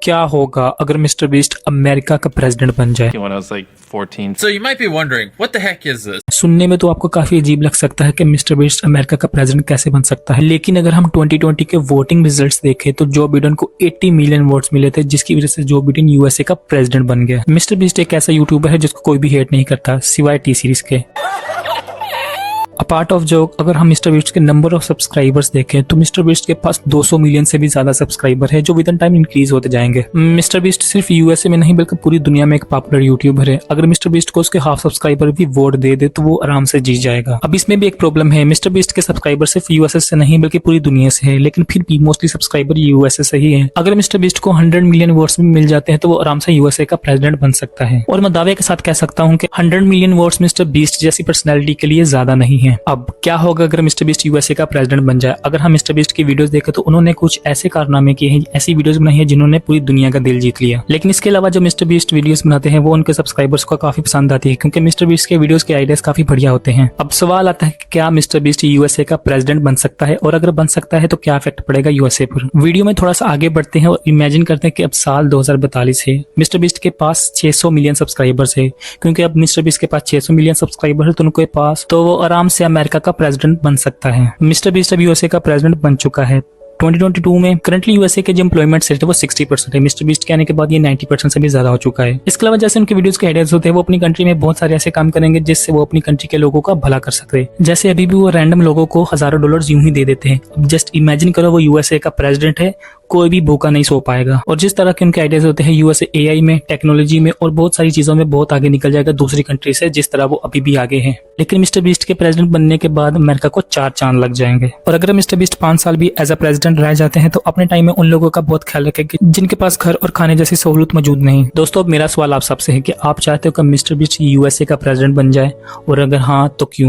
क्या होगा अगर मिस्टर बीस्ट अमेरिका का प्रेसिडेंट बन जाए। when I was like 14. So you might be wondering, what the heck is this? सुनने में तो आपको काफी अजीब लग सकता है कि मिस्टर बीस्ट अमेरिका का प्रेसिडेंट कैसे बन सकता है, लेकिन अगर हम 2020 के वोटिंग रिजल्ट्स देखें तो जो बिडेन को 80 मिलियन वोट्स मिले थे, जिसकी वजह से जो बिडेन यूएसए का प्रेसिडेंट बन गया। मिस्टर बीस्ट एक ऐसा यूट्यूबर है जिसको कोई भी हेट नहीं करता सिवाय टी सीरीज के। पार्ट ऑफ जोक, अगर हम मिस्टर बीस्ट के नंबर ऑफ सब्सक्राइबर्स देखें तो मिस्टर बीस्ट के पास 200 मिलियन से भी ज्यादा सब्सक्राइबर है जो विद इन टाइम इंक्रीज होते जाएंगे। मिस्टर बीस्ट सिर्फ यूएसए में नहीं बल्कि पूरी दुनिया में एक पॉपुलर यूट्यूबर है। अगर मिस्टर बीस्ट को उसके हाफ सब्सक्राइबर भी वोट दे दे तो वो आराम से जीत जाएगा। अब इसमें भी एक प्रॉब्लम है, मिस्टर बीस्ट के सब्सक्राइबर सिर्फ यूएसए से नहीं बल्कि पूरी दुनिया से है, लेकिन फिर भी मोस्टली सब्सक्राइबर यूएसए से ही है। अगर मिस्टर बीस्ट को 100 मिलियन वोट्स भी मिल जाते हैं तो वो आराम से यूएसए का प्रेसिडेंट बन सकता है। और मैं दावे के साथ कह सकता हूँ कि 100 मिलियन वोट्स मिस्टर बीस्ट जैसी पर्सनैलिटी के लिए ज्यादा नहीं है। अब क्या होगा अगर मिस्टर बीस्ट यूएसए का प्रेसिडेंट बन जाए। अगर हम मिस्टर बीस्ट की वीडियोस देखें तो उन्होंने कुछ ऐसे कारनामे किए हैं, ऐसी वीडियोस बनाई है जिन्होंने पूरी दुनिया का दिल जीत लिया। लेकिन इसके अलावा जो मिस्टर बीस्ट वीडियोस बनाते हैं वो उनके सब्सक्राइबर्स को काफी पसंद आती है, क्योंकि मिस्टर बीस्ट के वीडियोस के आइडियाज काफी बढ़िया होते हैं। अब सवाल आता है कि क्या मिस्टर बीस्ट यूएसए का प्रेसिडेंट बन सकता है, और अगर बन सकता है तो क्या इफेक्ट पड़ेगा यूएसए पर। वीडियो में थोड़ा सा आगे बढ़ते हैं और इमेजिन करते हैं कि अब साल 2042 है, मिस्टर बीस्ट के पास 600 मिलियन सब्सक्राइबर्स है। क्योंकि अब मिस्टर बीस्ट के पास 600 मिलियन सब्सक्राइबर है तो उनके पास तो वो आराम से अमेरिका का प्रेसिडेंट बन सकता है। मिस्टर बीस्ट अब यूएसए का प्रेसिडेंट बन चुका है। 2022 में करंटली यूएसए के जो एम्प्लॉयमेंट रेट है वो 60% है। मिस्टर बीस्ट के आने के बाद ये 90% से भी ज्यादा हो चुका है। इसके अलावा जैसे उनके वीडियोस के आइडियाज होते हैं वो अपनी कंट्री में बहुत सारे ऐसे काम करेंगे जिससे वो अपनी कंट्री के लोगों का भला कर सकते हैं। जैसे अभी भी वो रैंडम लोगों को हजारों डॉलर्स यूं ही दे देते हैं। अब जस्ट इमेजिन करो वो यूएसए का प्रेसिडेंट है, कोई भी भूखा नहीं सो पाएगा। और जिस तरह के उनके आइडियाज होते हैं यूएसए एआई में, टेक्नोलॉजी में और बहुत सारी चीजों में बहुत आगे निकल जाएगा दूसरी कंट्री से, जिस तरह वो अभी भी आगे है। लेकिन मिस्टर बीस्ट के प्रेसिडेंट बनने के बाद अमेरिका को 4 चांद लग जाएंगे। और अगर मिस्टर बीस्ट 5 साल भी एज अ प्रेसिडेंट रह जाते हैं तो अपने टाइम में उन लोगों का बहुत ख्याल रखेंगे जिनके पास घर और खाने जैसी सहूलत मौजूद नहीं। दोस्तों, अब मेरा सवाल आप सबसे है कि आप चाहते हो कि मिस्टर बीस्ट यूएसए का प्रेसिडेंट बन जाए, और अगर हाँ तो क्यों।